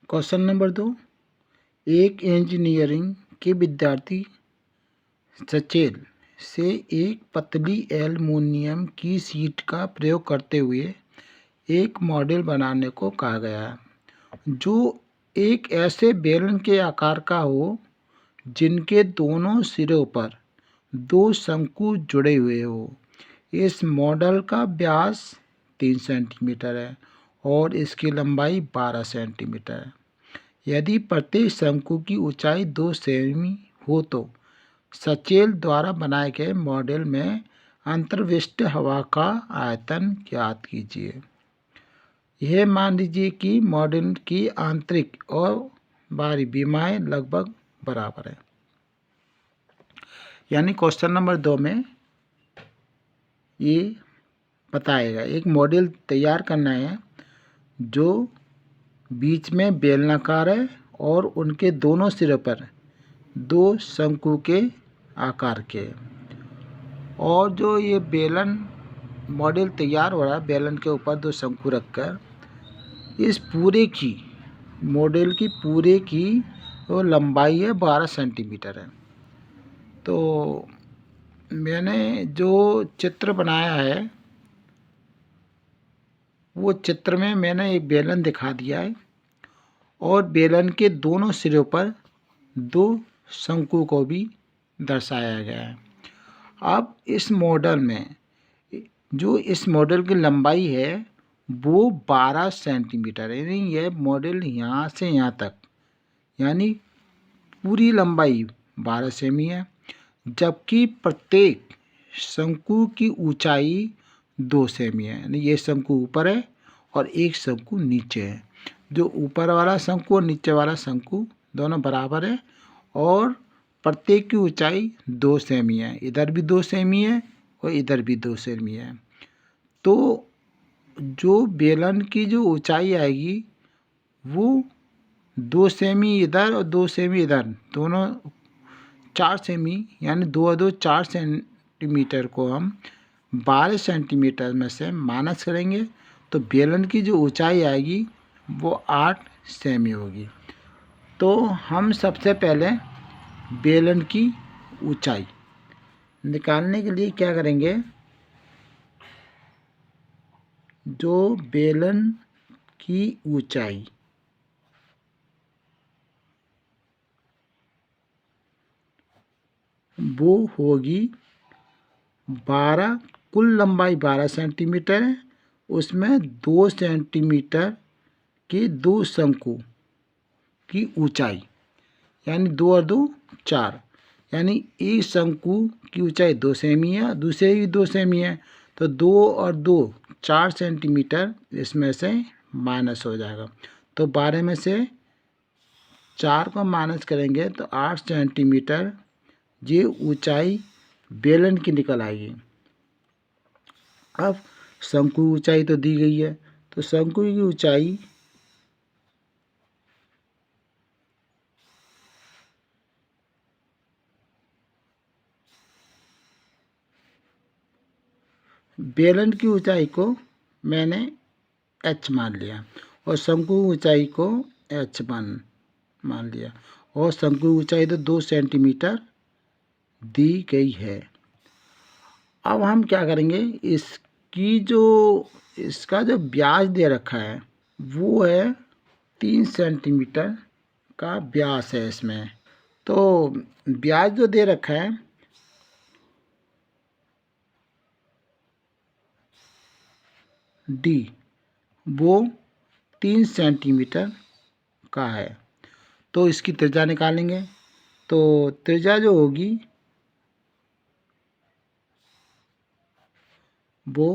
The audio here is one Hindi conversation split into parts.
क्वेश्चन नंबर 2, एक इंजीनियरिंग के विद्यार्थी सचेल से एक पतली एल्युमिनियम की शीट का प्रयोग करते हुए एक मॉडल बनाने को कहा गया है जो एक ऐसे बेलन के आकार का हो जिनके दोनों सिरों पर दो शंकु जुड़े हुए हो। इस मॉडल का व्यास 3 सेंटीमीटर है और इसकी लंबाई 12 सेंटीमीटर है। यदि प्रत्येक शंकु की ऊंचाई 2 सेमी हो तो सचेल द्वारा बनाए गए मॉडल में अंतर्विष्ट हवा का आयतन ज्ञात कीजिए। यह मान लीजिए कि मॉडल की आंतरिक और बाहरी विमाएं लगभग बराबर है। यानी क्वेश्चन नंबर 2 में ये बताएगा एक मॉडल तैयार करना है जो बीच में बेलनाकार है और उनके दोनों सिरों पर दो शंकु के आकार के, और जो ये बेलन मॉडल तैयार हो रहा है बेलन के ऊपर दो शंकु रखकर, इस पूरे की मॉडल की पूरे की वो लंबाई है 12 सेंटीमीटर है। तो मैंने जो चित्र बनाया है वो चित्र में मैंने एक बेलन दिखा दिया है और बेलन के दोनों सिरों पर दो शंकु को भी दर्शाया गया है। अब इस मॉडल में जो इस मॉडल की लंबाई है वो 12 सेंटीमीटर है, यानी यह मॉडल यहाँ से यहाँ तक यानी पूरी लंबाई 12 सेमी है, जबकि प्रत्येक शंकु की ऊंचाई 2 सेमी है। यानी ये शंकु ऊपर है और एक शंकु नीचे है। जो ऊपर वाला शंकु और नीचे वाला शंकु दोनों बराबर है और प्रत्येक की ऊंचाई 2 सेमी है। इधर भी 2 सेमी है और इधर भी 2 सेमी है। तो जो बेलन की जो ऊंचाई आएगी वो 2 सेमी इधर और 2 सेमी इधर, दोनों 4 सेमी, यानी 2 और 2 4 सेंटीमीटर को हम 12 सेंटीमीटर में से माइनस करेंगे तो बेलन की जो ऊंचाई आएगी वो 8 सेमी होगी। तो हम सबसे पहले बेलन की ऊंचाई निकालने के लिए क्या करेंगे, जो बेलन की ऊंचाई वो होगी 12, कुल लंबाई 12 सेंटीमीटर है, उसमें 2 सेंटीमीटर के दो शंकु की ऊंचाई, यानी 2 और 2 4, यानी एक शंकु की ऊंचाई 2 सेमी है, दूसरे भी 2 सेमी है, तो 2 और 2 4 सेंटीमीटर इसमें से माइनस हो जाएगा। तो 12 में से 4 को माइनस करेंगे तो 8 सेंटीमीटर ये ऊंचाई बेलन की निकल आएगी। अब शंकु ऊंचाई तो दी गई है, तो शंकु की ऊंचाई बेलन की ऊंचाई को मैंने h मान लिया और शंकु ऊंचाई को h1 मान लिया और शंकु ऊंचाई तो 2 सेंटीमीटर दी गई है। अब हम क्या करेंगे, इसका जो व्यास दे रखा है वो है 3 सेंटीमीटर का व्यास है इसमें। तो व्यास जो दे रखा है डी वो 3 सेंटीमीटर का है। तो इसकी त्रिज्या निकालेंगे तो त्रिज्या जो होगी वो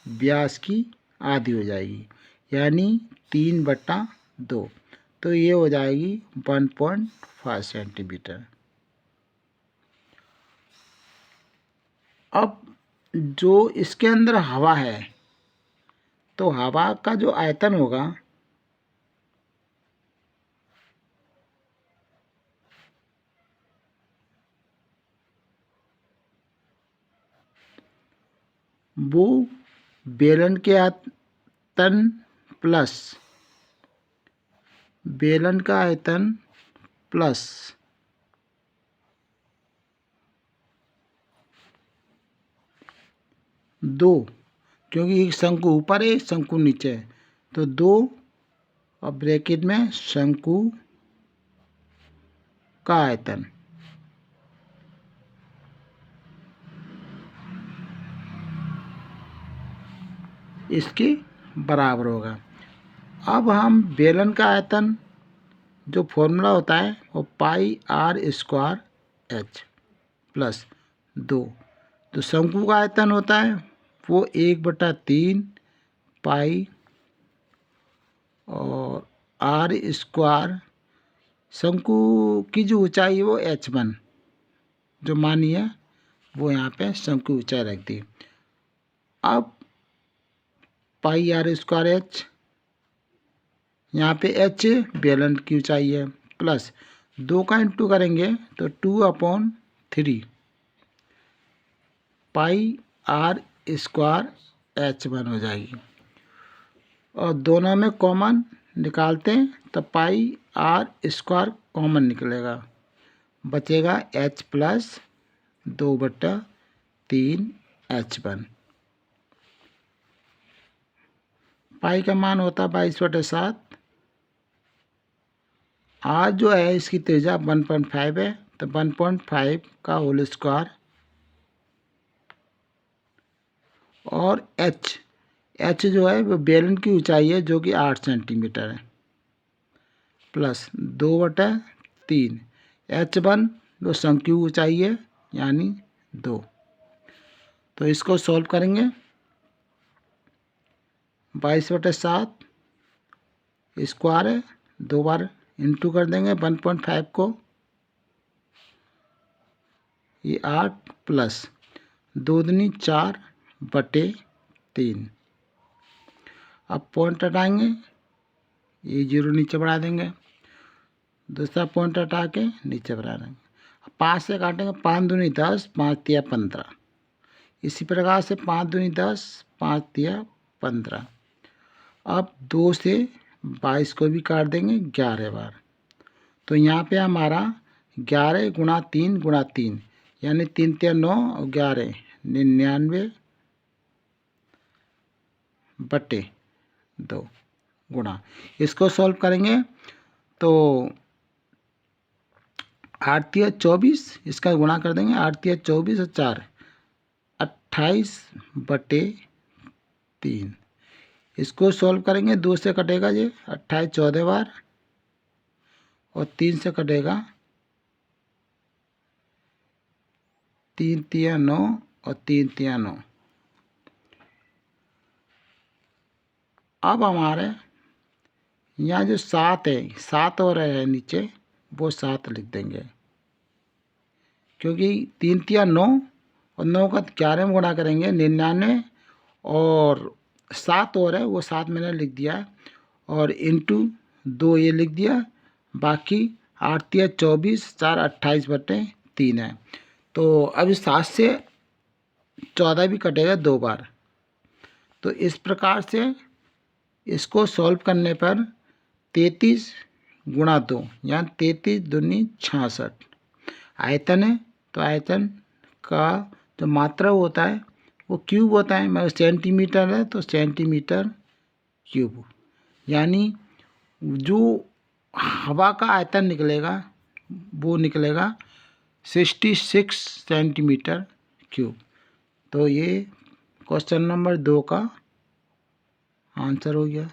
व्यास की आधी हो जाएगी, यानी 3/2, तो ये हो जाएगी 1.5 सेंटीमीटर। अब जो इसके अंदर हवा है तो हवा का जो आयतन होगा वो बेलन के आयतन प्लस बेलन का आयतन प्लस दो, क्योंकि एक शंकु ऊपर है एक शंकु नीचे है, तो 2 और ब्रैकेट में शंकु का आयतन। इसके बराबर होगा। अब हम बेलन का आयतन जो फॉर्मूला होता है वो पाई आर स्क्वायर एच प्लस 2, तो शंकु का आयतन होता है वो 1/3 पाई और आर स्क्वायर, शंकु की जो ऊंचाई है वो h1 जो मानी है वो यहाँ पे शंकु ऊंचाई रख दी। अब पाई आर स्क्वायर एच, यहाँ पे एच बेलन की ऊंचाई है, प्लस 2 का इंटू करेंगे तो 2/3 पाई आर स्क्वायर h1 हो जाएगी। और दोनों में कॉमन निकालते हैं तो पाई आर स्क्वायर कॉमन निकलेगा, बचेगा h प्लस 2/3 h1। पाई का मान होता 22/7। आज जो है इसकी त्रिज्या 1.5 है, तो 1.5 का होल स्क्वायर और h जो है वो बेलन की ऊंचाई है जो कि 8 सेंटीमीटर है, प्लस 2/3 h1 जो शंकु ऊंचाई है यानी 2। तो इसको सॉल्व करेंगे, 22/7 स्क्वायर है, 2 बार इंटू कर देंगे 1.5 को, ये 8 प्लस 2 दूनी 4/3। अब पॉइंट हटाएंगे, ये 0 नीचे बढ़ा देंगे, दूसरा पॉइंट हटा के नीचे बढ़ा देंगे। 5 से काटेंगे, 5 दूनी 10, 5 तिया 15। इसी प्रकार से 5 दूनी 10, 5 तिया 15। अब 2 से 22 को भी काट देंगे 11 बार, तो यहाँ पे हमारा 11 गुणा 3 गुणा 3 यानी 3 तिया 9 और 11 99/2 गुणा। इसको सॉल्व करेंगे तो 8 तिया 24, इसका गुणा कर देंगे, 8 तिया 24 और 4 28/3। इसको सॉल्व करेंगे, 2 से कटेगा ये 28 14 बार और 3 से कटेगा 3 तिया 9 और 3 तिया 9। अब हमारे यहाँ जो 7 है, 7 और है नीचे, वो 7 लिख देंगे, क्योंकि 3 तिया 9 और 9 का 11 में गुणा करेंगे 99 और 7 और है वो 7 मैंने लिख दिया है और इंटू 2 ये लिख दिया, बाकी 8 तिया 24 4 28/3 है। तो अब 7 से 14 भी कटेगा 2 बार। तो इस प्रकार से इसको सॉल्व करने पर 33 गुणा 2 यानी 33 दूनी 66 आयतन है। तो आयतन का जो मात्रा होता है वो क्यूब होता है, मगर सेंटीमीटर है तो सेंटीमीटर क्यूब, यानी जो हवा का आयतन निकलेगा वो निकलेगा 66 सेंटीमीटर क्यूब। तो ये क्वेश्चन नंबर 2 का आंसर हो गया।